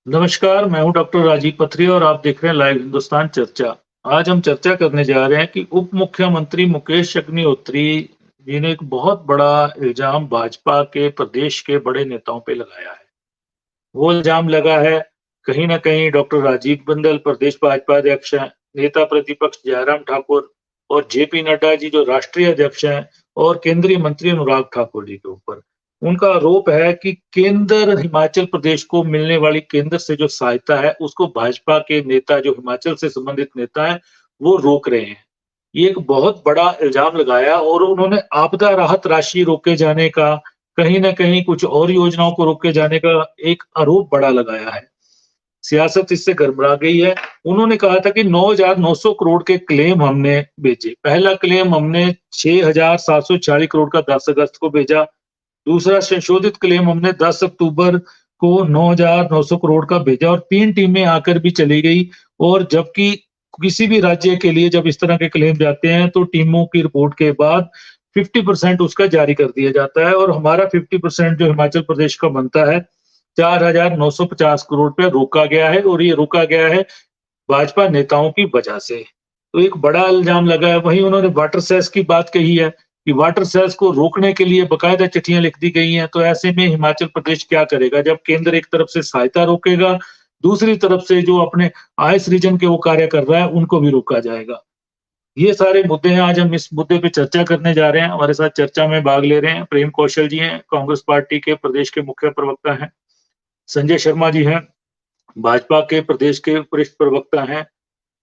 नमस्कार, मैं हूं डॉक्टर राजीव पथरी और आप देख रहे हैं लाइव हिंदुस्तान चर्चा। आज हम चर्चा करने जा रहे हैं कि उप मुख्यमंत्री मुकेश अग्निहोत्री जी ने एक बहुत बड़ा इल्जाम भाजपा के प्रदेश के बड़े नेताओं पे लगाया है। वो इल्जाम लगा है कहीं न कहीं डॉक्टर राजीव बिंदल प्रदेश भाजपा अध्यक्ष हैं, नेता प्रतिपक्ष जयराम ठाकुर और जेपी नड्डा जी जो राष्ट्रीय अध्यक्ष हैं और केंद्रीय मंत्री अनुराग ठाकुर जी के ऊपर। उनका आरोप है कि केंद्र हिमाचल प्रदेश को मिलने वाली केंद्र से जो सहायता है, उसको भाजपा के नेता जो हिमाचल से संबंधित नेता हैं, वो रोक रहे हैं। ये एक बहुत बड़ा इल्ज़ाम लगाया और उन्होंने आपदा राहत राशि रोके जाने का, कहीं न कहीं कुछ और योजनाओं को रोके जाने का एक आरोप बड़ा लगाया है। सियासत इससे गड़बड़ा गई है। उन्होंने कहा था कि 9,900 करोड़ के क्लेम हमने भेजे। पहला क्लेम हमने 6,740 करोड़ का 10 अगस्त को भेजा। दूसरा संशोधित क्लेम हमने 10 अक्टूबर को 9,900 करोड़ का भेजा और 3 टीमें आकर भी चली गई और जबकि किसी भी राज्य के लिए जब इस तरह के क्लेम जाते हैं तो टीमों की रिपोर्ट के बाद 50% उसका जारी कर दिया जाता है और हमारा 50% जो हिमाचल प्रदेश का बनता है 4,950 करोड़ पे रोका गया है और ये रोका गया है भाजपा नेताओं की वजह से। तो एक बड़ा इल्ज़ाम लगा है। वहीं उन्होंने वाटर सेस की बात कही है कि वाटर सेस को रोकने के लिए बाकायदा चिट्ठियाँ लिख दी गई हैं। तो ऐसे में हिमाचल प्रदेश क्या करेगा? जब केंद्र एक तरफ से सहायता रोकेगा, दूसरी तरफ से जो अपने आय सृजन के वो कार्य कर रहा है, उनको भी रोका जाएगा। ये सारे मुद्दे हैं, आज हम इस मुद्दे पे चर्चा करने जा रहे हैं। हमारे साथ चर्चा में भाग ले रहे हैं प्रेम कौशल जी हैं, कांग्रेस पार्टी के प्रदेश के मुख्य प्रवक्ता हैं। संजय शर्मा जी हैं, भाजपा के प्रदेश के वरिष्ठ प्रवक्ता हैं।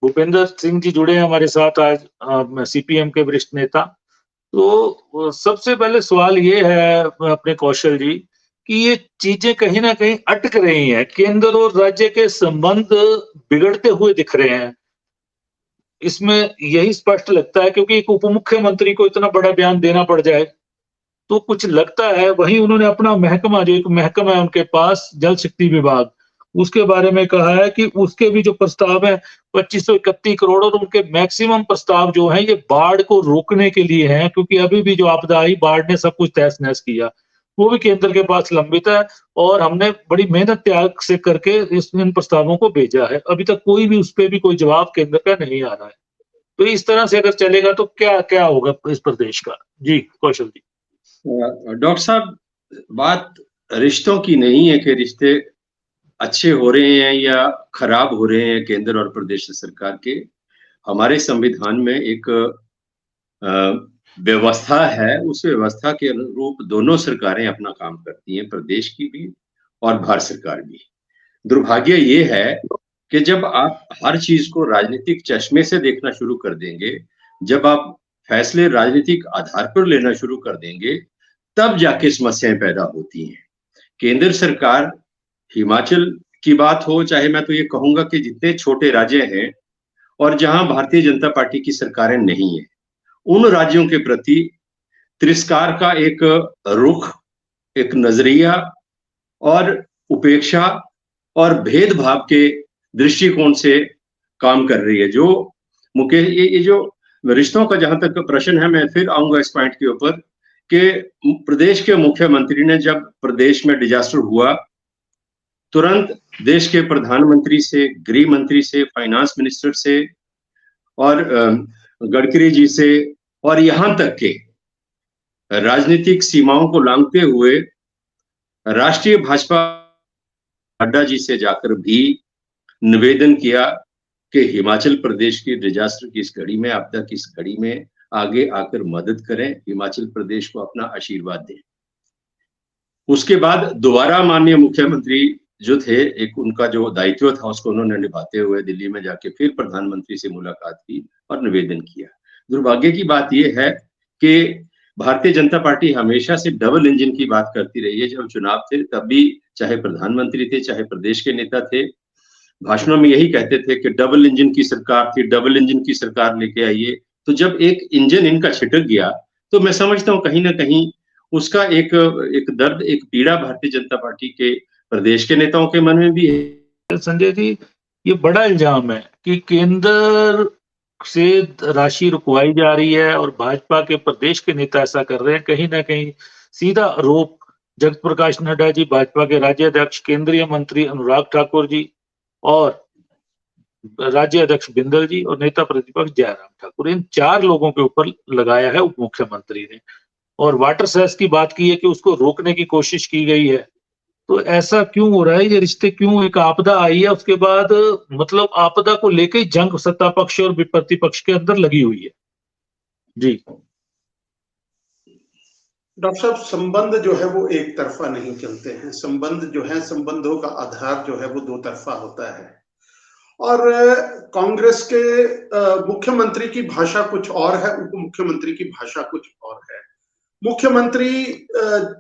भूपेंद्र सिंह जी जुड़े हैं हमारे साथ आज सीपीएम के वरिष्ठ नेता। तो सबसे पहले सवाल ये है अपने कौशल जी कि ये चीज़ें कहीं न कहीं अटक रही हैं। केंद्र और राज्य के संबंध बिगड़ते हुए दिख रहे हैं। इसमें यही स्पष्ट लगता है क्योंकि एक उप मुख्यमंत्री को इतना बड़ा बयान देना पड़ जाए, तो कुछ लगता है। वहीं उन्होंने अपना महकमा जो एक महकमा है उनके पास जल शक्ति विभाग, उसके बारे में कहा है कि उसके भी जो प्रस्ताव हैं 2531 करोड़ और उनके मैक्सिमम प्रस्ताव जो हैं ये बाढ़ को रोकने के लिए हैं क्योंकि अभी भी जो आपदा आई बाढ़ ने सब कुछ तहस-नहस किया। वो भी केंद्र के पास लंबित है और हमने बड़ी मेहनत त्याग से करके इन प्रस्तावों को भेजा है। अभी तक कोई भी उस पे भी कोई जवाब केंद्र का नहीं आ रहा है। तो इस तरह से अगर चलेगा तो क्या-क्या होगा इस प्रदेश का? जी, कौशल जी। डॉक्टर साहब, बात रिश्तों की नहीं है कि रिश्ते अच्छे हो रहे हैं या खराब हो रहे हैं केंद्र और प्रदेश सरकार के। हमारे संविधान में एक अ, व्यवस्था है, उस व्यवस्था के अनुरूप दोनों सरकारें अपना काम करती हैं, प्रदेश की भी और भारत सरकार भी। दुर्भाग्य ये है कि जब आप हर चीज़ को राजनीतिक चश्मे से देखना शुरू कर देंगे, जब आप फैसले राजनीतिक आधार पर लेना शुरू कर देंगे, तब जाके समस्याएँ पैदा होती हैं। केंद्र सरकार, हिमाचल की बात हो, चाहे मैं तो ये कहूँगा कि जितने छोटे राज्य हैं और जहाँ भारतीय जनता पार्टी की सरकारें नहीं हैं, उन राज्यों के प्रति तिरस्कार का एक रुख, एक नज़रिया और उपेक्षा और भेदभाव के दृष्टिकोण से काम कर रही है। जो ये जो रिश्तों का जहाँ तक प्रश्न है, मैं फिर आऊँगा इस पॉइंट के ऊपर कि प्रदेश के मुख्यमंत्री ने जब प्रदेश में डिज़ास्टर हुआ, तुरंत देश के प्रधानमंत्री से, गृह मंत्री से, फाइनेंस मिनिस्टर से और गडकरी जी से और यहाँ तक के राजनीतिक सीमाओं को लांघते हुए राष्ट्रीय भाजपा नड्डा जी से जाकर भी निवेदन किया कि हिमाचल प्रदेश की डिजास्टर की इस घड़ी में, आपदा की इस घड़ी में आगे आकर मदद करें, हिमाचल प्रदेश को अपना आशीर्वाद दें। उसके बाद दोबारा माननीय मुख्यमंत्री जो थे, एक उनका जो दायित्व था उसको उन्होंने निभाते हुए दिल्ली में जाके फिर प्रधानमंत्री से मुलाकात की और निवेदन किया। दुर्भाग्य की बात ये है कि भारतीय जनता पार्टी हमेशा से डबल इंजन की बात करती रही है। जब चुनाव थे तब भी चाहे प्रधानमंत्री थे, चाहे प्रदेश के नेता थे, भाषणों में यही कहते थे कि डबल इंजन की सरकार थी, डबल इंजन की सरकार लेके आइए। तो जब एक इंजन इनका छिटक गया, तो मैं समझता हूँ कहीं न कहीं उसका एक दर्द, एक पीड़ा भारतीय जनता पार्टी के प्रदेश के नेताओं के मन में भी है। संजय जी, ये बड़ा इल्ज़ाम है कि केंद्र से राशि रुकवाई जा रही है और भाजपा के प्रदेश के नेता ऐसा कर रहे हैं। कहीं न कहीं सीधा आरोप जगत प्रकाश नड्डा जी भाजपा के राज्य अध्यक्ष, केंद्रीय मंत्री अनुराग ठाकुर जी और राज्य अध्यक्ष बिंदल जी और नेता प्रतिपक्ष जयराम ठाकुर, इन 4 लोगों के ऊपर लगाया है उप मुख्यमंत्री ने। और वाटर सेस की बात की है कि उसको रोकने की कोशिश की गई है। तो ऐसा क्यों हो रहा है? ये रिश्ते क्यों? एक आपदा आई है, उसके बाद मतलब आपदा को लेके जंग सत्ता पक्ष और प्रतिपक्ष के अंदर लगी हुई है। जी डॉक्टर साहब, संबंध जो है वो एक तरफा नहीं चलते हैं। संबंध जो है, संबंधों का आधार जो है वो दो तरफा होता है। और कांग्रेस के मुख्यमंत्री की भाषा कुछ और है, उप मुख्यमंत्री की भाषा कुछ और है। मुख्यमंत्री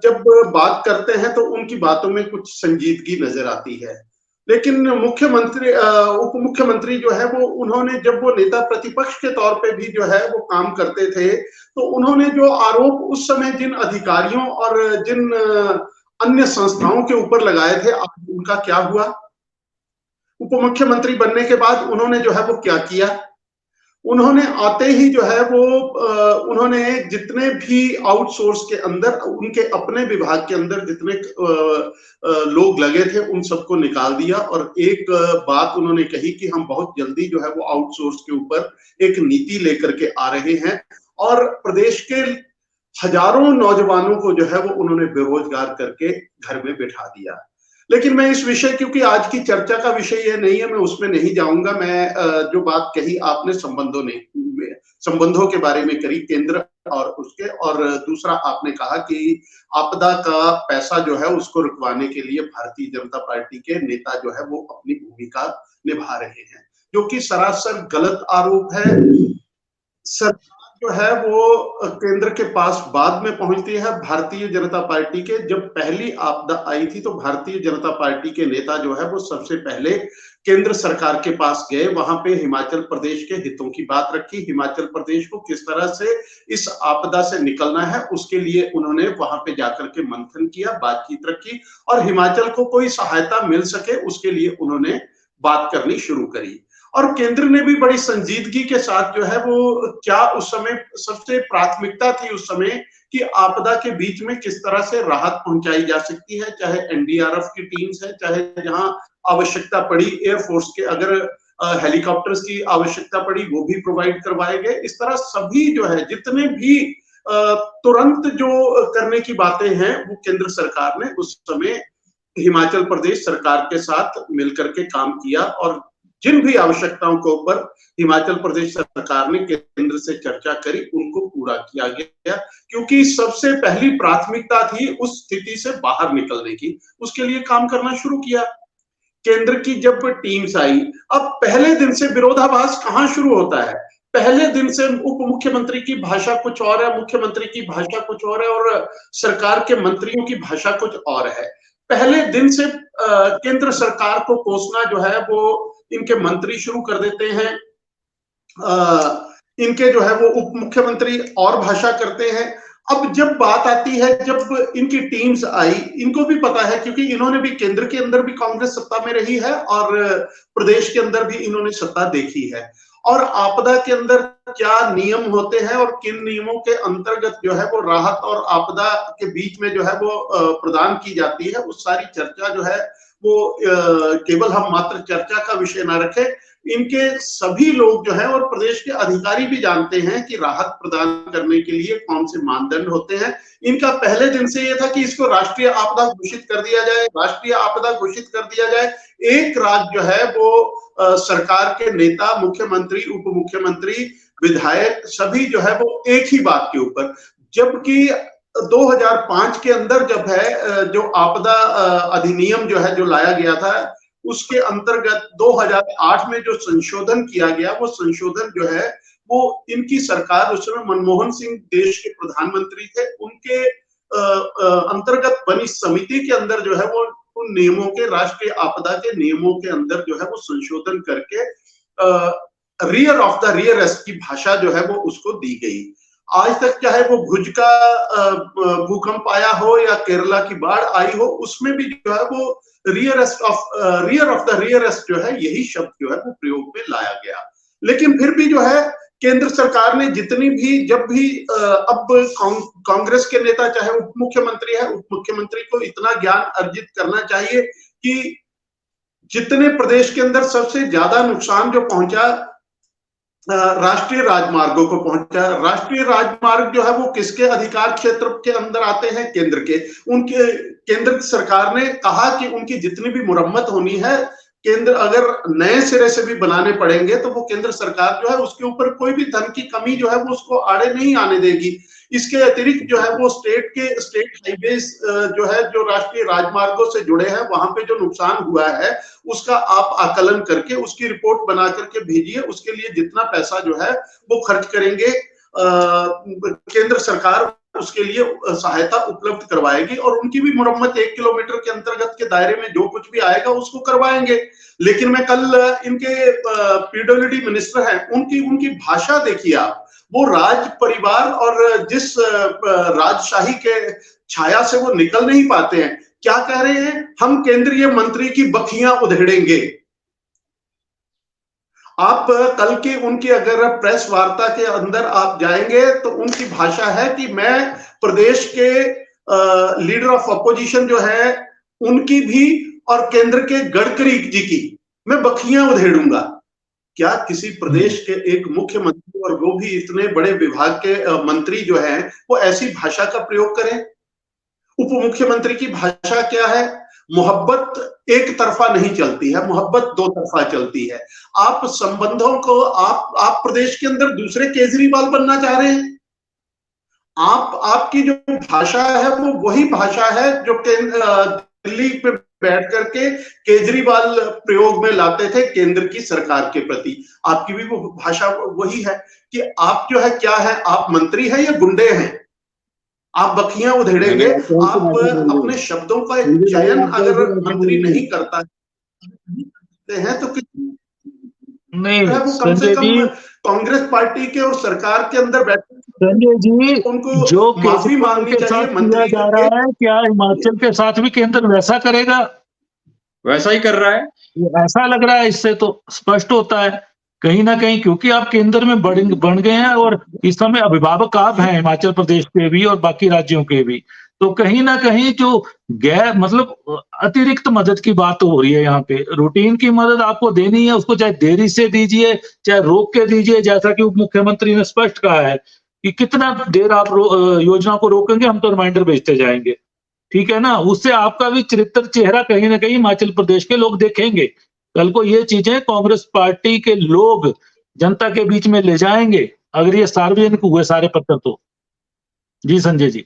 जब बात करते हैं तो उनकी बातों में कुछ संजीदगी नजर आती है, लेकिन मुख्यमंत्री उप मुख्यमंत्री जो है वो, उन्होंने जब वो नेता प्रतिपक्ष के तौर पे भी जो है वो काम करते थे, तो उन्होंने जो आरोप उस समय जिन अधिकारियों और जिन अन्य संस्थाओं के ऊपर लगाए थे, उनका क्या हुआ? उप मुख्यमंत्री बनने के बाद उन्होंने जो है वो क्या किया? उन्होंने आते ही जो है वो उन्होंने जितने भी आउटसोर्स के अंदर, उनके अपने विभाग के अंदर जितने लोग लगे थे उन सबको निकाल दिया। और एक बात उन्होंने कही कि हम बहुत जल्दी जो है वो आउटसोर्स के ऊपर एक नीति लेकर के आ रहे हैं, और प्रदेश के हजारों नौजवानों को जो है वो उन्होंने बेरोजगार करके घर में बैठा दिया। लेकिन मैं इस विषय, क्योंकि आज की चर्चा का विषय यह नहीं है, मैं उसमें नहीं जाऊंगा। मैं जो बात कही आपने संबंधों के बारे में करी, केंद्र और उसके, और दूसरा आपने कहा कि आपदा का पैसा जो है उसको रुकवाने के लिए भारतीय जनता पार्टी के नेता जो है वो अपनी भूमिका निभा रहे हैं, जो कि सरासर गलत आरोप है। सरकार जो है वो केंद्र के पास बाद में पहुंचती है। भारतीय जनता पार्टी के जब पहली आपदा आई थी तो भारतीय जनता पार्टी के नेता जो है वो सबसे पहले केंद्र सरकार के पास गए, वहां पे हिमाचल प्रदेश के हितों की बात रखी, हिमाचल प्रदेश को किस तरह से इस आपदा से निकलना है उसके लिए उन्होंने वहां पे जाकर के मंथन किया, बातचीत रखी, और हिमाचल को कोई सहायता मिल सके उसके लिए उन्होंने बात करनी शुरू करी। और केंद्र ने भी बड़ी संजीदगी के साथ जो है वो, क्या उस समय सबसे प्राथमिकता थी उस समय कि आपदा के बीच में किस तरह से राहत पहुंचाई जा सकती है, चाहे एनडीआरएफ की टीम्स है, चाहे जहां आवश्यकता पड़ी एयरफोर्स के, अगर हेलीकॉप्टर्स की आवश्यकता पड़ी वो भी प्रोवाइड करवाए गए। इस तरह सभी जो है जितने भी तुरंत जो करने की बातें हैं वो केंद्र सरकार ने उस समय हिमाचल प्रदेश सरकार के साथ मिलकर के काम किया, और जिन भी आवश्यकताओं के ऊपर हिमाचल प्रदेश सरकार ने केंद्र से चर्चा करी उनको पूरा किया गया, क्योंकि सबसे पहली प्राथमिकता थी उस स्थिति से बाहर निकलने की। उसके लिए काम करना शुरू किया। केंद्र की जब टीम्स आई, अब पहले दिन से विरोधाभास कहां शुरू होता है? पहले दिन से उप मुख्यमंत्री की भाषा कुछ और है, मुख्यमंत्री की भाषा कुछ और है, और सरकार के मंत्रियों की भाषा कुछ और है। पहले दिन से केंद्र सरकार को कोसना जो है वो इनके मंत्री शुरू कर देते हैं। इनके जो है वो उप मुख्यमंत्री और भाषा करते हैं। अब जब बात आती है, जब इनकी टीम्स आई, इनको भी पता है, क्योंकि इन्होंने भी केंद्र के अंदर भी कांग्रेस सत्ता में रही है और प्रदेश के अंदर भी इन्होंने सत्ता देखी है, और आपदा के अंदर क्या नियम होते हैं और किन नियमों के अंतर्गत जो है वो राहत और आपदा के बीच में जो है वो प्रदान की जाती है, उस सारी चर्चा जो है वो केवल हम मात्र चर्चा का विषय ना रखें। इनके सभी लोग जो है और प्रदेश के अधिकारी भी जानते हैं कि राहत प्रदान करने के लिए कौन से मानदंड होते हैं। इनका पहले दिन से ये था कि इसको राष्ट्रीय आपदा घोषित कर दिया जाए, राष्ट्रीय आपदा घोषित कर दिया जाए। एक राज्य जो है वो सरकार के नेता, मुख्यमंत्री, उप मुख्यमंत्री, विधायक सभी जो है वो एक ही बात के ऊपर, जबकि 2005 के अंदर जब है जो आपदा अधिनियम जो है जो लाया गया था, उसके अंतर्गत 2008 में जो संशोधन किया गया, वो संशोधन जो है वो इनकी सरकार, उस समय मनमोहन सिंह देश के प्रधानमंत्री थे, उनके अंतर्गत बनी समिति के अंदर जो है वो उन नियमों के, राष्ट्रीय आपदा के नियमों के अंदर जो है वो संशोधन करके रियर ऑफ द रियरेस्ट की भाषा जो है वो उसको दी गई। आज तक चाहे वो भुज का भूकंप आया हो या केरला की बाढ़ आई हो, उसमें भी जो है वो रियर ऑफ द रियरेस्ट जो है, यही शब्द जो है वो प्रयोग में लाया गया। लेकिन फिर भी जो है केंद्र सरकार ने जितनी भी जब भी अब कांग्रेस के नेता चाहे उप मुख्यमंत्री है, उप मुख्यमंत्री को इतना ज्ञान अर्जित करना चाहिए कि जितने प्रदेश के अंदर सबसे ज्यादा नुकसान जो पहुंचा राष्ट्रीय राजमार्गों को पहुंचा। राष्ट्रीय राजमार्ग जो है वो किसके अधिकार क्षेत्र के अंदर आते हैं? केंद्र के। उनके केंद्र सरकार ने कहा कि उनकी जितनी भी मुरम्मत होनी है, केंद्र अगर नए सिरे से भी बनाने पड़ेंगे तो वो केंद्र सरकार जो है उसके ऊपर कोई भी धन की कमी जो है वो उसको आड़े नहीं आने देगी। इसके अतिरिक्त जो है वो स्टेट हाईवेज जो है, जो राष्ट्रीय राजमार्गों से जुड़े हैं, वहां पे जो नुकसान हुआ है उसका आप आकलन करके उसकी रिपोर्ट बना करके भेजिए। उसके लिए जितना पैसा जो है वो खर्च करेंगे केंद्र सरकार उसके लिए सहायता उपलब्ध करवाएगी और उनकी भी मुरम्मत 1 किलोमीटर के अंतर्गत के दायरे में जो कुछ भी आएगा उसको करवाएंगे। लेकिन मैं कल इनके पीडब्ल्यूडी मिनिस्टर हैं, उनकी भाषा देखिए आप, वो राज परिवार और जिस राजशाही के छाया से वो निकल नहीं पाते हैं, क्या कह रहे हैं? हम केंद्रीय मंत्री की बखियां उधेड़ेंगे। आप कल की उनकी अगर प्रेस वार्ता के अंदर आप जाएंगे तो उनकी भाषा है कि मैं प्रदेश के लीडर ऑफ अपोजिशन जो है उनकी भी और केंद्र के गडकरी जी की मैं बखियां उधेड़ूंगा। क्या किसी प्रदेश के एक मुख्यमंत्री और वो भी इतने बड़े विभाग के मंत्री जो हैं वो ऐसी भाषा का प्रयोग करें? उप मुख्यमंत्री की भाषा क्या है? मोहब्बत एक तरफा नहीं चलती है, मोहब्बत दो तरफा चलती है। आप संबंधों को आप प्रदेश के अंदर दूसरे केजरीवाल बनना चाह रहे हैं। आपकी जो भाषा है वो वही भाषा है जो दिल्ली पे बैठ करके केजरीवाल प्रयोग में लाते थे केंद्र की सरकार के प्रति। आपकी भी वो भाषा वही है कि आप जो है क्या है, आप मंत्री हैं या गुंडे हैं? आप बखियां उधेड़ेंगे। आप अपने शब्दों का चयन अगर मंत्री नहीं करता है तो नहीं, वो कम से कम कांग्रेस पार्टी के और सरकार के अंदर बैठे संजय जी, उनको जो माफी मांगनी चाहिए मंत्री। जा रहा है, क्या हिमाचल के साथ भी केंद्र वैसा करेगा? वैसा ही कर रहा है, ऐसा लग रहा है। इससे तो स्पष्ट होता है कहीं ना कहीं, क्योंकि आप केंद्र में बन गए हैं और इस समय अभिभावक आप हैं हिमाचल प्रदेश के भी और बाकी राज्यों के भी। तो कहीं ना कहीं जो मतलब अतिरिक्त मदद की बात हो रही है यहाँ पे। रूटीन की मदद आपको देनी है, उसको चाहे देरी से दीजिए चाहे रोक के दीजिए, जैसा कि उप मुख्यमंत्री ने स्पष्ट कहा है कि कितना देर आप योजना को रोकेंगे हम तो रिमाइंडर भेजते जाएंगे। ठीक है ना? उससे आपका भी चरित्र चेहरा कहीं ना कहीं हिमाचल प्रदेश के लोग देखेंगे। कल को ये चीजें कांग्रेस पार्टी के लोग जनता के बीच में ले जाएंगे अगर ये सार्वजनिक हुए सारे पत्र तो। जी संजय जी।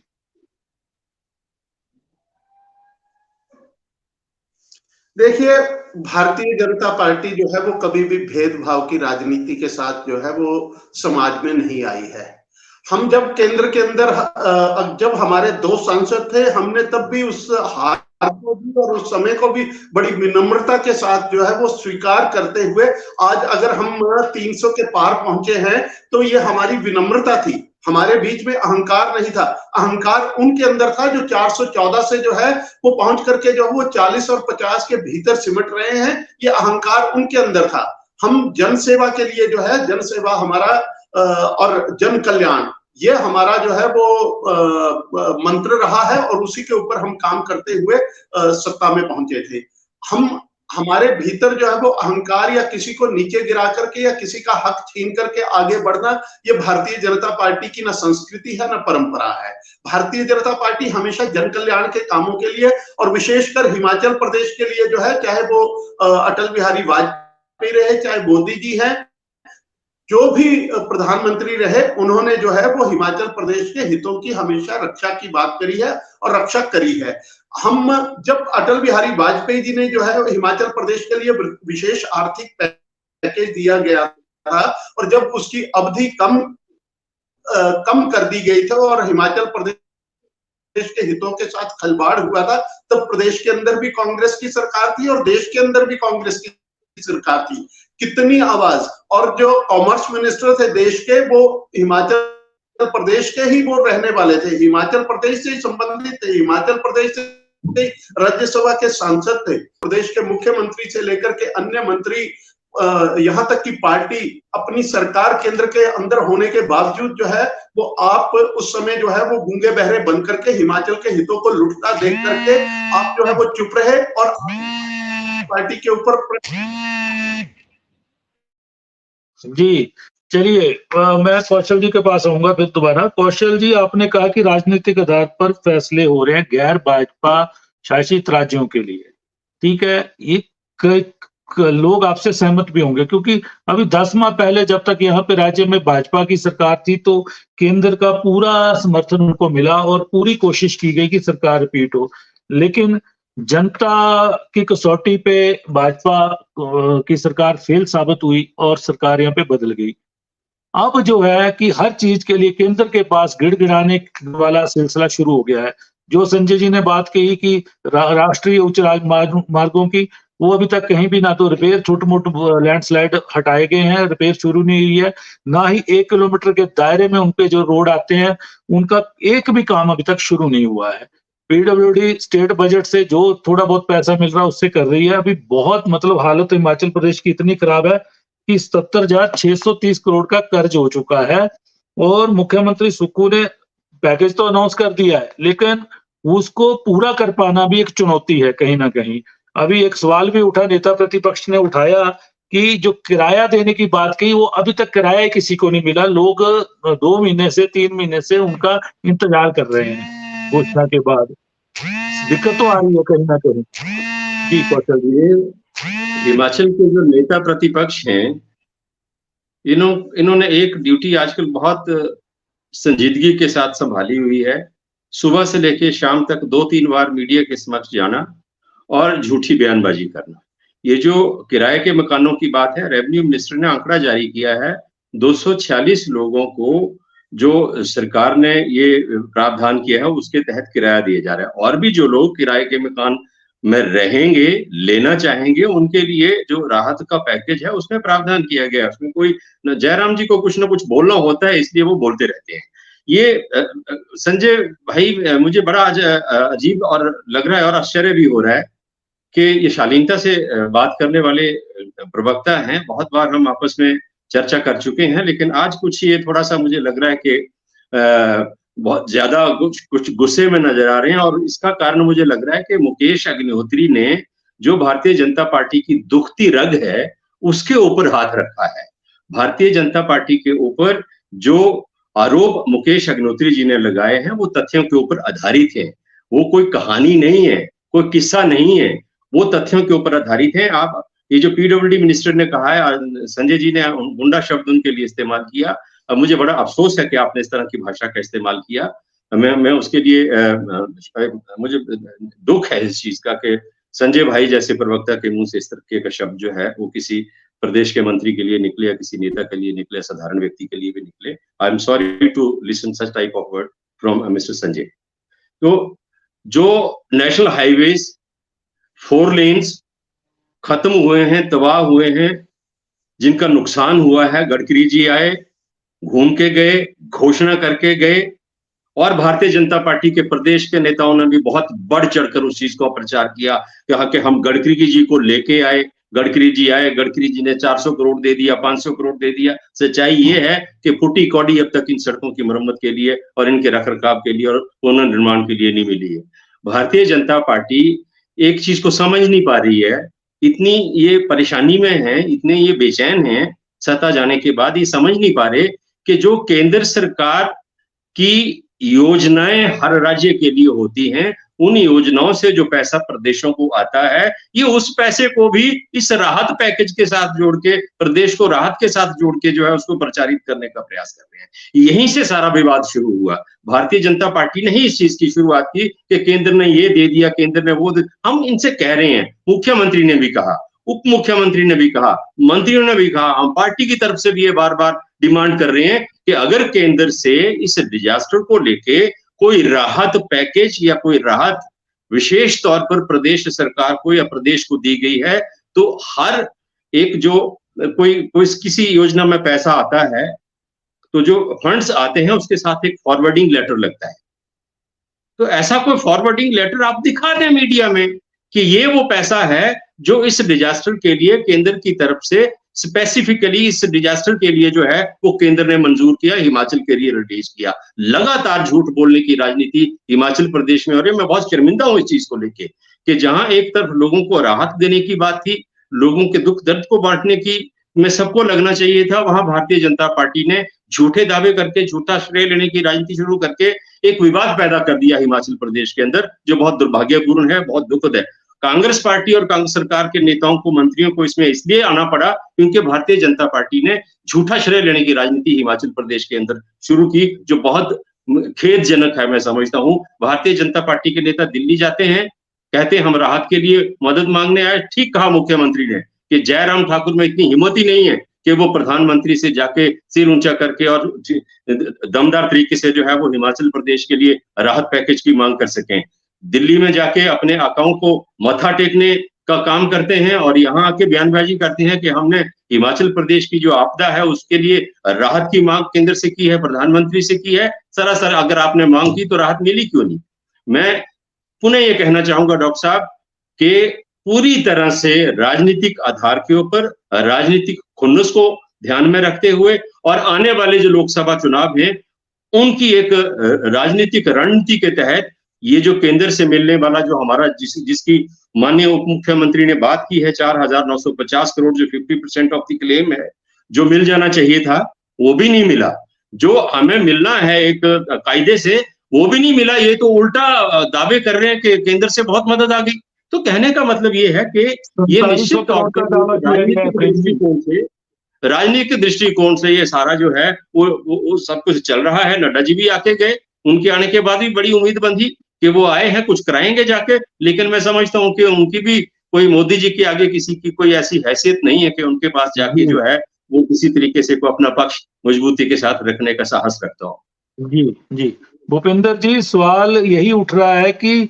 देखिए, भारतीय जनता पार्टी जो है वो कभी भी भेदभाव की राजनीति के साथ जो है वो समाज में नहीं आई है। हम जब केंद्र के अंदर जब हमारे 2 सांसद थे, हमने तब भी उस हार को भी और उस समय को भी बड़ी विनम्रता के साथ जो है वो स्वीकार करते हुए आज अगर हम 300 के पार पहुंचे हैं तो ये हमारी विनम्रता थी। हमारे बीच में अहंकार नहीं था। अहंकार उनके अंदर था जो 414 से जो है वो पहुंच करके जो वो 40 और 50 के भीतर सिमट रहे हैं। ये अहंकार उनके अंदर था। हम जन सेवा के लिए जो है, जन सेवा हमारा और जन कल्याण ये हमारा जो है वो मंत्र रहा है और उसी के ऊपर हम काम करते हुए सत्ता में पहुंचे थे। हमारे भीतर जो है वो अहंकार या किसी को नीचे गिरा करके या किसी का हक छीन करके आगे बढ़ना, ये भारतीय जनता पार्टी की ना संस्कृति है ना परंपरा है। भारतीय जनता पार्टी हमेशा जन कल्याण के कामों के लिए और विशेषकर हिमाचल प्रदेश के लिए जो है, चाहे वो अटल बिहारी वाजपेयी रहे, चाहे मोदी जी हैं, जो भी प्रधानमंत्री रहे, उन्होंने जो है वो हिमाचल प्रदेश के हितों की हमेशा रक्षा की बात करी है और रक्षा करी है। हम जब अटल बिहारी वाजपेयी जी ने जो है हिमाचल प्रदेश के लिए विशेष आर्थिक पैकेज दिया गया था और जब उसकी अवधि कम कर दी गई थी और हिमाचल प्रदेश के हितों के साथ खिलवाड़ हुआ था, तब प्रदेश के अंदर भी कांग्रेस की सरकार थी और देश के अंदर भी कांग्रेस की सरकार थी। कितनी आवाज, और जो कॉमर्स मिनिस्टर थे देश के वो हिमाचल प्रदेश के ही वो रहने वाले थे, हिमाचल प्रदेश से संबंधित थे, हिमाचल प्रदेश से राज्यसभा के सांसद थे। प्रदेश के मुख्यमंत्री से लेकर के अन्य मंत्री यहाँ तक कि पार्टी अपनी सरकार केंद्र के अंदर होने के बावजूद जो है वो आप उस समय जो है वो गूंगे बहरे बन करके हिमाचल के हितों को लुटता देख करके आप जो है वो चुप रहे और पार्टी के ऊपर जी। चलिए, मैं कौशल जी के पास आऊंगा फिर दोबारा। कौशल जी, आपने कहा कि राजनीतिक आधार पर फैसले हो रहे हैं गैर भाजपा शासित राज्यों के लिए, ठीक है। ये लोग आपसे सहमत भी होंगे, क्योंकि अभी 10 माह पहले जब तक यहाँ पे राज्य में भाजपा की सरकार थी तो केंद्र का पूरा समर्थन उनको मिला और पूरी कोशिश की गई कि सरकार रिपीट हो, लेकिन जनता की कसौटी पे भाजपा की सरकार फेल साबित हुई और सरकार यहाँ पे बदल गई। अब जो है कि हर चीज के लिए केंद्र के पास गिड़गिड़ाने वाला सिलसिला शुरू हो गया है। जो संजय जी ने बात कही कि राष्ट्रीय उच्च मार्गों की, वो अभी तक कहीं भी ना तो रिपेयर, छोटे मोटे लैंडस्लाइड हटाए गए हैं, रिपेयर शुरू नहीं हुई है, ना ही 1 किलोमीटर के दायरे में उनपे जो रोड आते हैं उनका एक भी काम अभी तक शुरू नहीं हुआ है। पीडब्ल्यूडी स्टेट बजट से जो थोड़ा बहुत पैसा मिल रहा है उससे कर रही है। अभी बहुत मतलब हालत हिमाचल प्रदेश की इतनी खराब है कि 77,630 करोड़ का कर्ज हो चुका है और मुख्यमंत्री सुक्खू ने पैकेज तो अनाउंस कर दिया है, लेकिन उसको पूरा कर पाना भी एक चुनौती है कहीं ना कहीं। अभी एक सवाल भी उठा, नेता प्रतिपक्ष ने उठाया कि जो किराया देने की बात कही, वो अभी तक किराया किसी को नहीं मिला। लोग 2 महीने से 3 महीने से उनका इंतजार कर रहे हैं घोषणा के बाद। दिक्कत तो आ रही है कहीं ना कहीं। जी कौशल जी। हिमाचल के जो नेता प्रतिपक्ष हैं, इन्होंने एक ड्यूटी आजकल बहुत संजीदगी के साथ संभाली हुई है। सुबह से लेकर शाम तक 2-3 बार मीडिया के समक्ष जाना और झूठी बयानबाजी करना। ये जो किराए के मकानों की बात है, रेवेन्यू मिनिस्टर ने आंकड़ा जारी किया है, 246 लोगों को जो सरकार ने ये प्रावधान किया है उसके तहत किराया दिया जा रहा है। और भी जो लोग किराए के मकान में रहेंगे, लेना चाहेंगे, उनके लिए जो राहत का पैकेज है उसमें प्रावधान किया गया है। उसमें कोई जयराम जी को कुछ ना कुछ बोलना होता है, इसलिए वो बोलते रहते हैं। ये संजय भाई, मुझे बड़ा अजीब और लग रहा है और आश्चर्य भी हो रहा है कि ये शालीनता से बात करने वाले प्रवक्ता हैं। बहुत बार हम आपस में चर्चा कर चुके हैं, लेकिन आज कुछ ये थोड़ा-सा मुझे लग रहा है कि बहुत ज्यादा कुछ गुस्से में नजर आ रहे हैं। और इसका कारण मुझे लग रहा है कि मुकेश अग्निहोत्री ने जो भारतीय जनता पार्टी की दुखती रग है उसके ऊपर हाथ रखा है। भारतीय जनता पार्टी के ऊपर जो आरोप मुकेश अग्निहोत्री जी ने लगाए हैं वो तथ्यों के ऊपर आधारित है। वो कोई कहानी नहीं है, कोई किस्सा नहीं है, वो तथ्यों के ऊपर आधारित है। आप ये जो पीडब्ल्यूडी मिनिस्टर ने कहा है, संजय जी ने गुंडा शब्द उनके लिए इस्तेमाल किया। अब मुझे बड़ा अफसोस है कि आपने इस तरह की भाषा का इस्तेमाल किया। मैं उसके लिए मुझे दुख है इस चीज का कि संजय भाई जैसे प्रवक्ता के मुंह से इस तरह का शब्द जो है वो किसी प्रदेश के मंत्री के लिए निकले या किसी नेता के लिए निकले, साधारण व्यक्ति के लिए भी निकले। I am sorry to listen such type of word from mister Sanjay. तो जो नेशनल हाईवेज 4 लेन्स खत्म हुए हैं, तबाह हुए हैं, जिनका नुकसान हुआ है, गडकरी जी आए, घूम के गए, घोषणा करके गए और भारतीय जनता पार्टी के प्रदेश के नेताओं ने भी बहुत बढ़ चढ़कर उस चीज का प्रचार किया कि हम गडकरी जी को लेके आए। गडकरी जी आए, गडकरी जी ने 400 करोड़ दे दिया, 500 करोड़ दे दिया। सच्चाई ये है कि फुटी कौड़ी अब तक इन सड़कों की मरम्मत के लिए और इनके रखरखाव के लिए और पुनर्निर्माण के लिए नहीं मिली है। भारतीय जनता पार्टी एक चीज को समझ नहीं पा रही है, इतनी ये परेशानी में है, इतने ये बेचैन हैं सत्ता जाने के बाद, ये समझ नहीं पा रहे कि जो केंद्र सरकार की योजनाएं हर राज्य के लिए होती हैं, उन योजनाओं से जो पैसा प्रदेशों को आता है, ये उस पैसे को भी इस राहत पैकेज के साथ जोड़ के, प्रदेश को राहत के साथ जोड़ के जो है उसको प्रचारित करने का प्रयास कर रहे हैं। यहीं से सारा विवाद शुरू हुआ। भारतीय जनता पार्टी ने ही इस चीज की शुरुआत की कि केंद्र ने ये दे दिया, केंद्र ने वो हम इनसे कह रहे हैं, मुख्यमंत्री ने भी कहा, उप मुख्यमंत्री ने भी कहा, मंत्रियों ने भी कहा, हम पार्टी की तरफ से भी ये बार बार डिमांड कर रहे हैं कि अगर केंद्र से इस डिजास्टर को लेके कोई राहत पैकेज या कोई राहत विशेष तौर पर प्रदेश सरकार को या प्रदेश को दी गई है, तो हर एक जो कोई किसी योजना में पैसा आता है तो जो फंड्स आते हैं उसके साथ एक फॉरवर्डिंग लेटर लगता है। तो ऐसा कोई फॉरवर्डिंग लेटर आप दिखा दें मीडिया में कि ये वो पैसा है जो इस डिजास्टर के लिए केंद्र की तरफ से स्पेसिफिकली इस डिजास्टर के लिए जो है वो केंद्र ने मंजूर किया, हिमाचल के लिए रिलीज किया। लगातार झूठ बोलने की राजनीति हिमाचल प्रदेश में हो रही है। मैं बहुत शर्मिंदा हूं इस चीज को लेके कि जहां एक तरफ लोगों को राहत देने की बात थी, लोगों के दुख दर्द को बांटने की में सबको लगना चाहिए था, वहां भारतीय जनता पार्टी ने झूठे दावे करके, झूठा श्रेय लेने की राजनीति शुरू करके एक विवाद पैदा कर दिया हिमाचल प्रदेश के अंदर, जो बहुत दुर्भाग्यपूर्ण है, बहुत दुखद है। कांग्रेस पार्टी और कांग्रेस सरकार के नेताओं को, मंत्रियों को इसमें इसलिए आना पड़ा क्योंकि भारतीय जनता पार्टी ने झूठा श्रेय लेने की राजनीति हिमाचल प्रदेश के अंदर शुरू की, जो बहुत खेदजनक है। मैं समझता हूं भारतीय जनता पार्टी के नेता दिल्ली जाते हैं, कहते हैं हम राहत के लिए मदद मांगने आए। ठीक कहा मुख्यमंत्री ने कि जयराम ठाकुर में इतनी हिम्मत ही नहीं है कि वो प्रधानमंत्री से जाके सिर ऊंचा करके और दमदार तरीके से जो है वो हिमाचल प्रदेश के लिए राहत पैकेज की मांग कर सकें। दिल्ली में जाके अपने आकाओं को मथा टेकने का काम करते हैं और यहाँ आके बयानबाजी करते हैं कि हमने हिमाचल प्रदेश की जो आपदा है उसके लिए राहत की मांग केंद्र से की है, प्रधानमंत्री से की है। सरासर अगर आपने मांग की तो राहत मिली क्यों नहीं? मैं पुनः ये कहना चाहूंगा डॉक्टर साहब कि पूरी तरह से राजनीतिक आधार के ऊपर, राजनीतिक खुन्नस को ध्यान में रखते हुए और आने वाले जो लोकसभा चुनाव हैं उनकी एक राजनीतिक रणनीति के तहत ये जो केंद्र से मिलने वाला जो हमारा जिसकी माननीय उप मुख्यमंत्री ने बात की है 4,950 करोड़ जो 50% ऑफ द क्लेम है, जो मिल जाना चाहिए था वो भी नहीं मिला। जो हमें मिलना है एक कायदे से वो भी नहीं मिला। ये तो उल्टा दावे कर रहे हैं कि केंद्र से बहुत मदद आ गई। तो कहने का मतलब ये है कि ये निश्चित तौर पर राजनीतिक दृष्टिकोण से ये सारा जो है वो सब कुछ चल रहा है। नड्डा जी भी आके गए, उनके आने के बाद भी बड़ी उम्मीद बंधी कि वो आए हैं, कुछ कराएंगे जाके, लेकिन मैं समझता हूँ कि उनकी भी कोई मोदी जी के आगे किसी की कोई ऐसी हैसियत नहीं है कि उनके पास जाके जो है वो किसी तरीके से को अपना पक्ष मजबूती के साथ रखने का साहस रखता हो। जी जी भूपेंद्र जी, सवाल यही उठ रहा है कि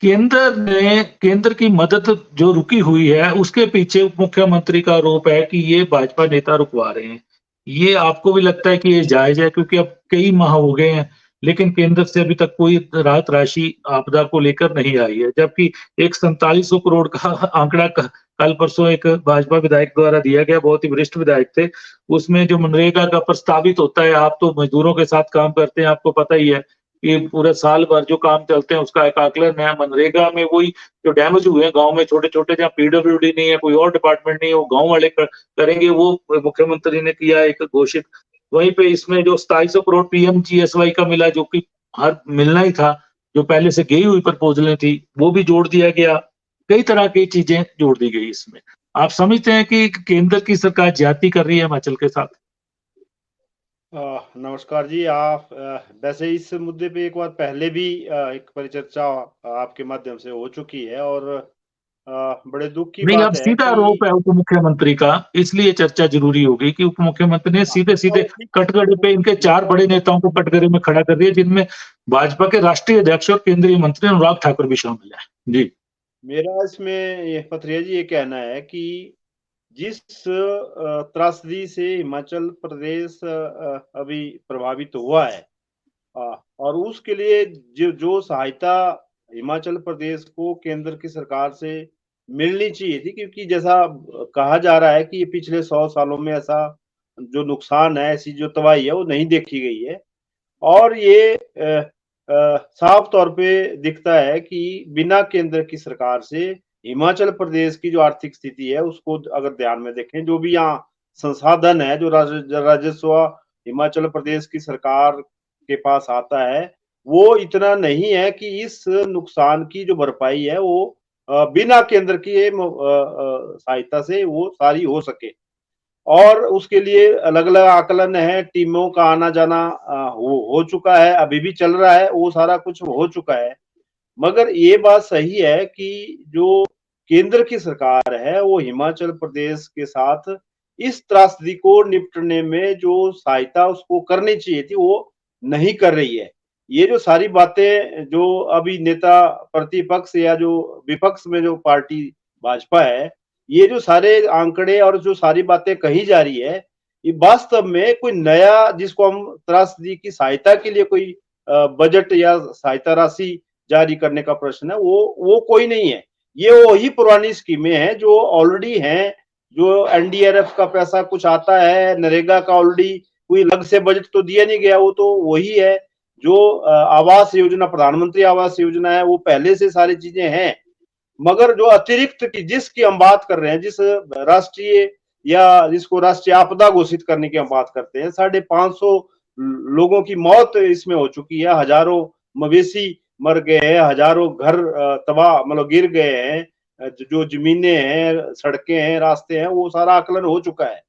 केंद्र की मदद जो रुकी हुई है उसके पीछे उप मुख्यमंत्री का आरोप है कि ये भाजपा नेता रुकवा रहे हैं। ये आपको भी लगता है कि ये जायज है? क्योंकि अब कई माह हो गए हैं लेकिन केंद्र से अभी तक कोई राहत राशि आपदा को लेकर नहीं आई है, जबकि एक 4700 करोड़ का आंकड़ा कल परसों एक भाजपा विधायक द्वारा दिया गया, बहुत ही वरिष्ठ विधायक थे। उसमें जो मनरेगा का प्रस्तावित होता है, आप तो मजदूरों के साथ काम करते हैं, आपको पता ही है कि पूरे साल भर जो काम चलते हैं उसका एक आकलन है। मनरेगा में वही जो डैमेज हुए हैं गांव में छोटे छोटे, जहाँ पीडब्ल्यूडी नहीं है, कोई और डिपार्टमेंट नहीं है, वो गांव वाले करेंगे, वो मुख्यमंत्री ने किया एक घोषित। वहीं पे इसमें जो 2700 करोड़ पीएमजीएसवाई का मिला, जो कि हर मिलना ही था, जो पहले से गई हुई प्रपोजलें थी, वो भी जोड़ दिया गया। कई तरह की चीजें जोड़ दी गई इसमें। आप समझते हैं कि केंद्र की सरकार ज्यादती कर रही है हिमाचल के साथ? नमस्कार जी। आप वैसे इस मुद्दे पे एक बार पहले भी एक परिचर्चा आपके माध्यम से हो चुकी है और बड़े दुख की नहीं, अब बात है सीधा आरोप है उप मुख्यमंत्री का, इसलिए चर्चा जरूरी होगी कि उप मुख्यमंत्री ने सीधे सीधे कटघरे पे इनके 4 बड़े नेताओं को कटघरे में खड़ा कर दिया, जिनमें भाजपा के राष्ट्रीय अध्यक्ष और केंद्रीय मंत्री अनुराग ठाकुर भी शामिल है। जी, मेरा इसमें पथरिया जी ये कहना है कि जिस त्रासदी से हिमाचल प्रदेश अभी प्रभावित हुआ है और उसके लिए जो सहायता हिमाचल प्रदेश को केंद्र की सरकार से मिलनी चाहिए थी, क्योंकि जैसा कहा जा रहा है कि ये पिछले 100 सालों में ऐसा जो नुकसान है, ऐसी जो तबाही है वो नहीं देखी गई है। और ये साफ तौर पे दिखता है कि बिना केंद्र की सरकार से हिमाचल प्रदेश की जो आर्थिक स्थिति है उसको अगर ध्यान में देखें, जो भी यहाँ संसाधन है, जो राजस्व हिमाचल प्रदेश की सरकार के पास आता है, वो इतना नहीं है कि इस नुकसान की जो भरपाई है वो बिना केंद्र की सहायता से वो सारी हो सके। और उसके लिए अलग अलग आकलन है, टीमों का आना जाना हो चुका है, अभी भी चल रहा है, वो सारा कुछ हो चुका है। मगर ये बात सही है कि जो केंद्र की सरकार है वो हिमाचल प्रदेश के साथ इस त्रासदी को निपटने में जो सहायता उसको करनी चाहिए थी वो नहीं कर रही है। ये जो सारी बातें जो अभी नेता प्रतिपक्ष या जो विपक्ष में जो पार्टी भाजपा है, ये जो सारे आंकड़े और जो सारी बातें कही जा रही है, ये वास्तव में कोई नया जिसको हम त्रासदी की सहायता के लिए कोई बजट या सहायता राशि जारी करने का प्रश्न है, वो कोई नहीं है। ये वही पुरानी स्कीमें हैं जो ऑलरेडी हैं जो एनडीआरएफ का पैसा कुछ आता है, नरेगा का ऑलरेडी कोई अलग से बजट तो दिया नहीं गया, वो तो वही है। जो आवास योजना, प्रधानमंत्री आवास योजना है, वो पहले से सारी चीजें हैं। मगर जो अतिरिक्त की जिसकी हम बात कर रहे हैं, जिस राष्ट्रीय या जिसको राष्ट्रीय आपदा घोषित करने की हम बात करते हैं, 550 लोगों की मौत इसमें हो चुकी है, हजारों मवेशी मर गए हैं, हजारों घर तबाह मतलब गिर गए हैं, जो जमीनें हैं, सड़कें हैं, रास्ते हैं, वो सारा आकलन हो चुका है।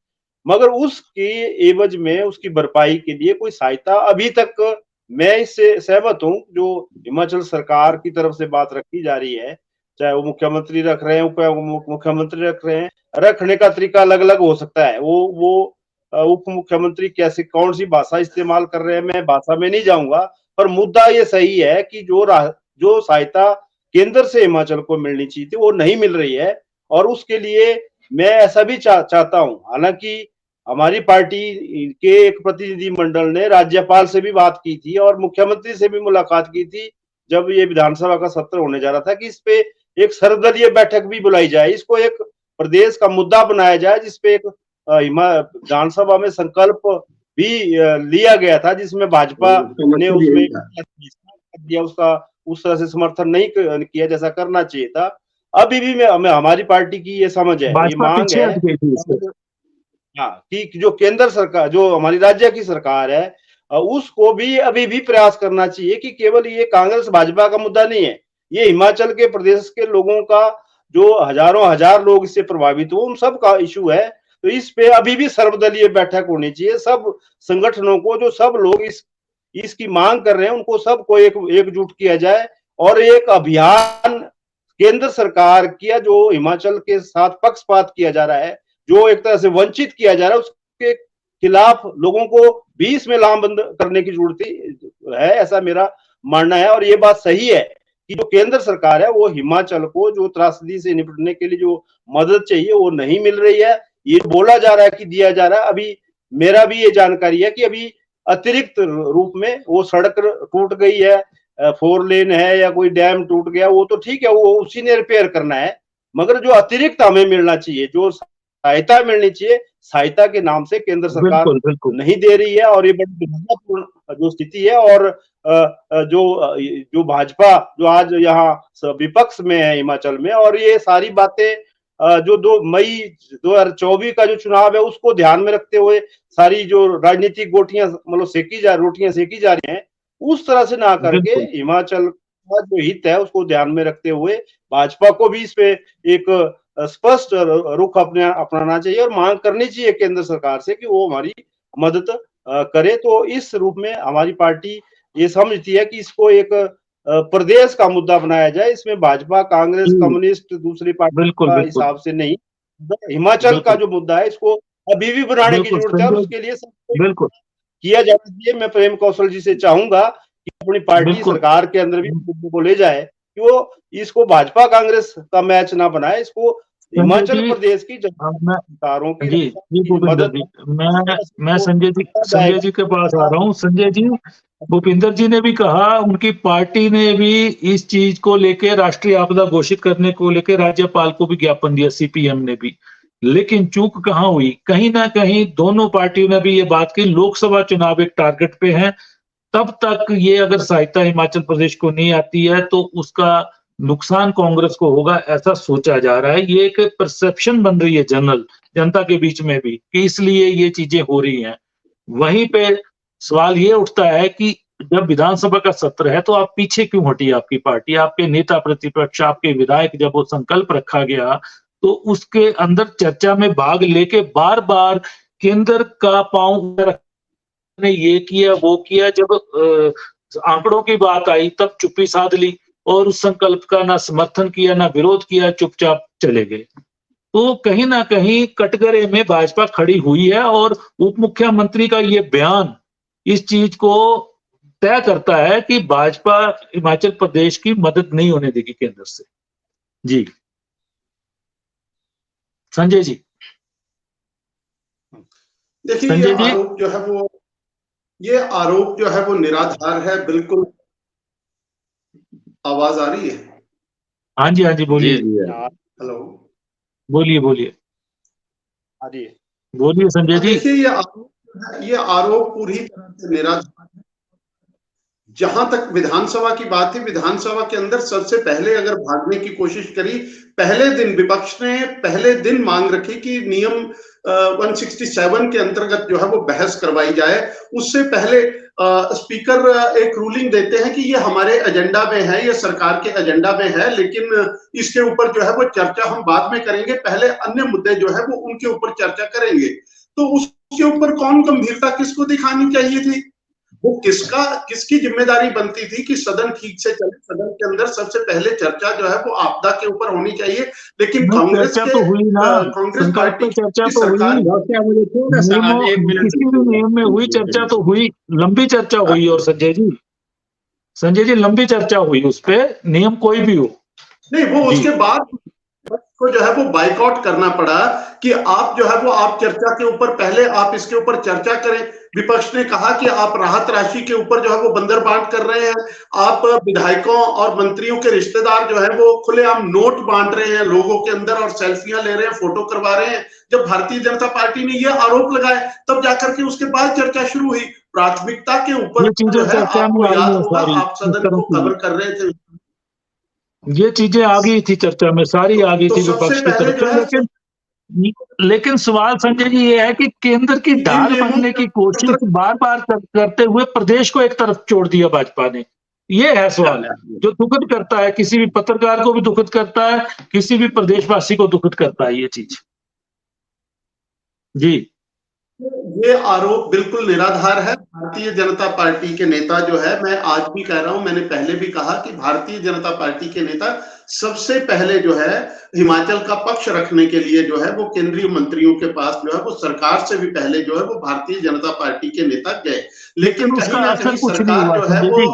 मगर उसकी एवज में उसकी भरपाई के लिए कोई सहायता अभी तक, मैं इससे सहमत हूं जो हिमाचल सरकार की तरफ से बात रखी जा रही है, चाहे वो मुख्यमंत्री रख रहे हैं, उप मुख्यमंत्री रख रहे हैं, रखने का तरीका अलग अलग हो सकता है। वो उप मुख्यमंत्री कैसे कौन सी भाषा इस्तेमाल कर रहे हैं, मैं भाषा में नहीं जाऊंगा, पर मुद्दा ये सही है कि जो सहायता केंद्र से हिमाचल को मिलनी चाहिए थी वो नहीं मिल रही है। और उसके लिए मैं ऐसा भी चाहता हूं, हालांकि हमारी पार्टी के एक प्रतिनिधि मंडल ने राज्यपाल से भी बात की थी और मुख्यमंत्री से भी मुलाकात की थी जब ये विधानसभा का सत्र होने जा रहा था, कि इस पे एक सर्वदलीय बैठक भी बुलाई जाए, इसको एक प्रदेश का मुद्दा बनाया जाए, जिसपे एक विधानसभा में संकल्प भी लिया गया था, जिसमें भाजपा ने उसमें दिया, उसका उस तरह से समर्थन नहीं किया जैसा करना चाहिए था। अभी भी मैं हमारी पार्टी की ये समझ है, ये मांग है हाँ, कि जो केंद्र सरकार, जो हमारी राज्य की सरकार है, उसको भी अभी भी प्रयास करना चाहिए कि केवल ये कांग्रेस भाजपा का मुद्दा नहीं है, ये हिमाचल के प्रदेश के लोगों का, जो हजारों हजार लोग इससे प्रभावित हुए, उन सब का इशू है। तो इस पे अभी भी सर्वदलीय बैठक होनी चाहिए, सब संगठनों को, जो सब लोग इसकी मांग कर रहे हैं, उनको सबको एकजुट किया जाए और एक अभियान केंद्र सरकार किया, जो हिमाचल के साथ पक्षपात किया जा रहा है, जो एक तरह से वंचित किया जा रहा है, उसके खिलाफ लोगों को भी इसमें लामबंद करने की जरूरत है, ऐसा मेरा मानना है। और ये बात सही है कि जो केंद्र सरकार है वो हिमाचल को जो त्रासदी से निपटने के लिए जो मदद चाहिए वो नहीं मिल रही है। ये बोला जा रहा है कि दिया जा रहा है, अभी मेरा भी ये जानकारी है कि अभी अतिरिक्त रूप में वो सड़क टूट गई है, 4 लेन है या कोई डैम टूट गया, वो तो ठीक है, वो उसी ने रिपेयर करना है। मगर जो अतिरिक्त हमें मिलना चाहिए, जो सहायता मिलनी चाहिए, सहायता के नाम से केंद्र सरकार नहीं दे रही है, और ये बड़ी दुर्भाग्यपूर्ण जो स्थिति है। और जो भाजपा जो आज यहाँ विपक्ष में है हिमाचल में, और ये सारी बातें जो 2 मई 2024 का जो चुनाव है उसको ध्यान में रखते हुए सारी जो राजनीतिक रोटियां सेकी जा रही हैं, उस तरह से ना करके हिमाचल का जो हित है उसको ध्यान में रखते हुए भाजपा को भी इस पे एक स्पष्ट रुख अपनाना चाहिए और मांग करनी चाहिए केंद्र सरकार से कि वो हमारी मदद करे। तो इस रूप में हमारी पार्टी ये समझती है कि इसको एक प्रदेश का मुद्दा बनाया जाए, इसमें भाजपा, कांग्रेस, कम्युनिस्ट, दूसरी पार्टी का हिसाब से नहीं, हिमाचल का जो मुद्दा है इसको अभी भी बनाने की जरूरत है, और उसके लिए सब किया जाना चाहिए। मैं प्रेम कौशल जी से चाहूंगा कि अपनी पार्टी सरकार के अंदर भी मुद्दे को ले जाए, कि वो इसको भाजपा कांग्रेस का मैच ना बनाए, इसको हिमाचल प्रदेश की सरकारों की मदद। मैं संजय जी के पास आ रहा हूँ। संजय जी, भूपिंदर जी ने भी कहा, उनकी पार्टी ने भी इस चीज को लेकर राष्ट्रीय आपदा घोषित करने को लेकर राज्यपाल को भी ज्ञापन दिया, सीपीएम ने भी। लेकिन चूक कहाँ हुई, कहीं ना कहीं दोनों पार्टियों ने भी ये बात की, लोकसभा चुनाव एक टारगेट पे है, तब तक ये अगर सहायता हिमाचल प्रदेश को नहीं आती है तो उसका नुकसान कांग्रेस को होगा, ऐसा सोचा जा रहा है। ये एक परसेप्शन बन रही है जनरल जनता के बीच में भी, कि इसलिए ये चीजें हो रही हैं। वहीं पे सवाल ये उठता है कि जब विधानसभा का सत्र है तो आप पीछे क्यों हटी, आपकी पार्टी, आपके नेता प्रतिपक्ष, आपके विधायक, जब वो संकल्प रखा गया तो उसके अंदर चर्चा में भाग लेके बार बार केंद्र का पांव ने ये किया वो किया, जब आंकड़ों की बात आई तब चुप्पी साध ली और उस संकल्प का ना समर्थन किया ना विरोध किया, चुपचाप चले गए। तो कहीं ना कहीं कटघरे में भाजपा खड़ी हुई है, और उप मुख्यमंत्री का ये बयान इस चीज को तय करता है कि भाजपा हिमाचल प्रदेश की मदद नहीं होने देगी केंद्र से। जी संजय जी। देखिए, ये आरोप जो है वो निराधार है, बिल्कुल। आवाज आ रही है? हाँ जी बोलिए। हेलो, बोलिए। हाँ जी। बोलिए संजय जी। देखिए, ये आरोप पूरी तरह से निराधार है। जहां तक विधानसभा की बात है, विधानसभा के अंदर सबसे पहले अगर भागने की कोशिश करी, पहले दिन विपक्ष ने पहले दिन मांग रखी कि नियम 167 के अंतर्गत जो है वो बहस करवाई जाए। उससे पहले स्पीकर एक रूलिंग देते हैं कि ये हमारे एजेंडा में है, ये सरकार के एजेंडा में है, लेकिन इसके ऊपर जो है वो चर्चा हम बाद में करेंगे, पहले अन्य मुद्दे जो है वो उनके ऊपर चर्चा करेंगे। तो उसके ऊपर कौन गंभीरता किसको दिखानी चाहिए थी? वो किसकी जिम्मेदारी बनती थी कि सदन ठीक से चले, सदन के अंदर सबसे पहले चर्चा जो है वो आपदा के ऊपर होनी चाहिए। लेकिन कांग्रेस चर्चा तो हुई ना, कांग्रेस संकल्प पार्टी पे चर्चा की तो सरकार हुई, किसी भी नियम में हुई चर्चा तो हुई, लंबी चर्चा हुई। और संजय जी लंबी चर्चा हुई उस पे, नियम कोई भी हो। नहीं, वो उसके बाद को जो है वो बाइकआउट करना पड़ा कि आप जो है वो आप चर्चा के ऊपर पहले आप इसके ऊपर चर्चा करें। विपक्ष ने कहा कि आप राहत राशि के ऊपर जो है वो बंदर बांट कर रहे हैं, आप विधायकों और मंत्रियों के रिश्तेदार जो है वो खुलेआम नोट बांट रहे हैं लोगों के अंदर और सेल्फियां ले रहे हैं, फोटो करवा रहे हैं। जब भारतीय जनता पार्टी ने ये आरोप लगाए तब जाकर के उसके बाद चर्चा शुरू हुई। प्राथमिकता के ऊपर जो है आपको याद होगा आप सदन को कवर कर रहे थे, ये चीजें आ गई थी चर्चा में, सारी आ गई थी विपक्ष की तरफ से। लेकिन सवाल संजय जी ये है कि केंद्र की ढाल बनने की कोशिश बार बार करते हुए प्रदेश को एक तरफ छोड़ दिया भाजपा ने। ये है सवाल जो दुखद करता है, किसी भी पत्रकार को भी दुखद करता है, किसी भी प्रदेशवासी को दुखद करता है ये चीज। जी, ये आरोप बिल्कुल निराधार है। भारतीय जनता पार्टी के नेता जो है, मैं आज भी कह रहा हूं, मैंने पहले भी कहा कि भारतीय जनता पार्टी के नेता सबसे पहले जो है हिमाचल का पक्ष रखने के लिए जो है वो केंद्रीय मंत्रियों के पास जो है वो सरकार से भी पहले जो है वो भारतीय जनता पार्टी के नेता गए। लेकिन कहीं ना कहीं सरकार जो है वो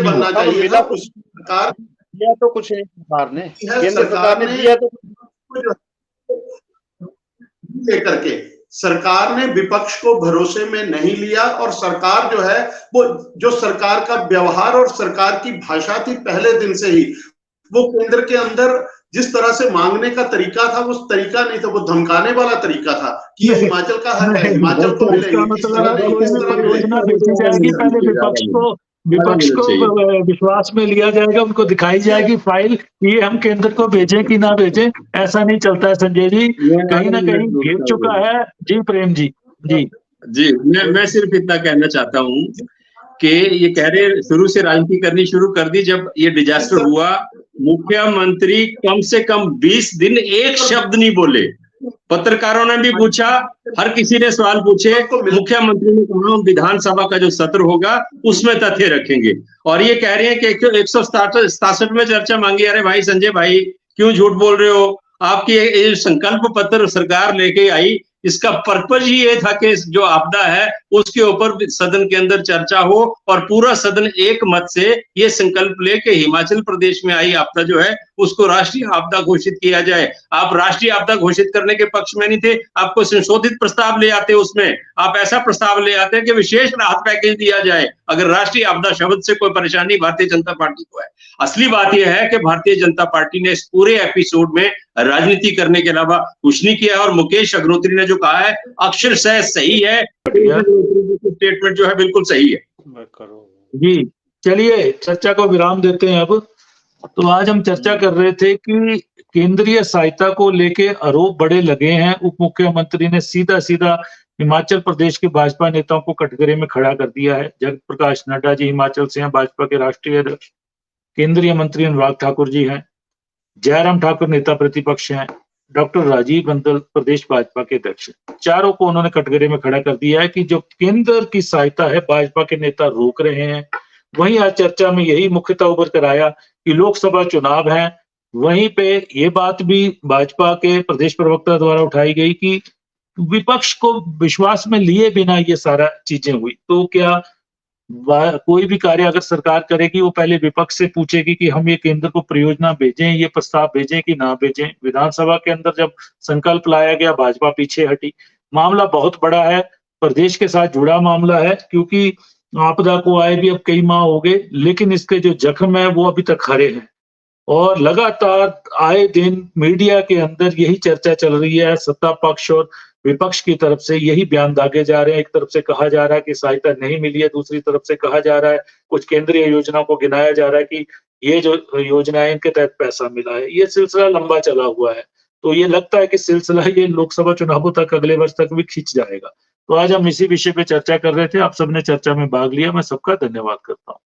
बनना चाहिए था। उस सरकार दिया तो कुछ नहीं, सरकार ने, केंद्र सरकार ने दिया तो लेकर के सरकार ने विपक्ष को भरोसे में नहीं लिया और सरकार जो है वो जो सरकार का व्यवहार और सरकार की भाषा थी पहले दिन से ही, वो केंद्र के अंदर जिस तरह से मांगने का तरीका था वो तरीका नहीं था, वो धमकाने वाला तरीका था कि ये हिमाचल का हक है, हिमाचल को मिलेगी। विपक्ष को विश्वास में लिया जाएगा, उनको दिखाई जाएगी फाइल, ये हम केंद्र को भेजें कि ना भेजें। ऐसा नहीं चलता है संजय जी, कहीं ना कहीं गिर चुका है। जी प्रेम जी। जी मैं सिर्फ इतना कहना चाहता हूँ कि ये कह रहे शुरू से राजनीति करनी शुरू कर दी। जब ये डिजास्टर हुआ, मुख्यमंत्री कम से कम 20 दिन एक शब्द नहीं बोले। पत्रकारों ने भी पूछा, हर किसी ने सवाल पूछे, मुख्यमंत्री ने कहा विधानसभा का जो सत्र होगा उसमें तथ्य रखेंगे। और ये कह रहे हैं कि 167 में चर्चा मांगी। अरे भाई संजय भाई, क्यों झूठ बोल रहे हो? आपकी संकल्प पत्र सरकार लेके आई, इसका पर्पज ही ये था कि जो आपदा है उसके ऊपर सदन के अंदर चर्चा हो और पूरा सदन एक मत से ये संकल्प ले कि हिमाचल प्रदेश में आई आपदा जो है उसको राष्ट्रीय आपदा घोषित किया जाए। आप राष्ट्रीय आपदा घोषित करने के पक्ष में नहीं थे, आपको संशोधित प्रस्ताव ले आते, उसमें आप ऐसा प्रस्ताव ले आते कि विशेष राहत पैकेज दिया जाए अगर राष्ट्रीय आपदा शब्द से कोई परेशानी भारतीय जनता पार्टी को है। असली बात यह है कि भारतीय जनता पार्टी ने इस पूरे एपिसोड में राजनीति करने के अलावा कुछ नहीं किया। और मुकेश अग्निहोत्री ने जो कहा है अक्षरशः सही है, स्टेटमेंट जो है बिल्कुल सही है। जी चलिए चर्चा को विराम देते हैं अब। तो आज हम चर्चा कर रहे थे कि केंद्रीय सहायता को लेके आरोप बड़े लगे हैं। उप मुख्यमंत्री ने सीधा सीधा हिमाचल प्रदेश के भाजपा नेताओं को कटघरे में खड़ा कर दिया है। जगत प्रकाश नड्डा जी हिमाचल से हैं, भाजपा के राष्ट्रीय अध्यक्ष। केंद्रीय मंत्री अनुराग ठाकुर जी हैं, जयराम ठाकुर नेता प्रतिपक्ष हैं, डॉक्टर राजीव बिंदल प्रदेश भाजपा के अध्यक्ष। चारों को उन्होंने कटघरे में खड़ा कर दिया है कि जो केंद्र की सहायता है भाजपा के नेता रोक रहे हैं। वहीं आज चर्चा में यही मुख्यतः उभर कर आया कि लोकसभा चुनाव है। वहीं पे ये बात भी भाजपा के प्रदेश प्रवक्ता द्वारा उठाई गई कि विपक्ष को विश्वास में लिए बिना ये सारा चीजें हुई। तो क्या कोई भी कार्य अगर सरकार करेगी वो पहले विपक्ष से पूछेगी कि हम ये केंद्र को परियोजना भेजें, ये प्रस्ताव भेजें कि ना भेजें। विधानसभा के अंदर जब संकल्प लाया गया भाजपा पीछे हटी। मामला बहुत बड़ा है, प्रदेश के साथ जुड़ा मामला है, क्योंकि आपदा को आए भी अब कई माह हो गए, लेकिन इसके जो जख्म है वो अभी तक हरे हैं। और लगातार आए दिन मीडिया के अंदर यही चर्चा चल रही है, सत्ता पक्ष और विपक्ष की तरफ से यही बयान दागे जा रहे हैं। एक तरफ से कहा जा रहा है कि सहायता नहीं मिली है, दूसरी तरफ से कहा जा रहा है, कुछ केंद्रीय योजनाओं को गिनाया जा रहा है कि ये जो योजनाएं इनके तहत पैसा मिला है। ये सिलसिला लंबा चला हुआ है, तो ये लगता है कि सिलसिला ये लोकसभा चुनावों तक, अगले वर्ष तक भी खिंच जाएगा। तो आज हम इसी विषय पे चर्चा कर रहे थे, आप सबने चर्चा में भाग लिया, मैं सबका धन्यवाद करता हूँ।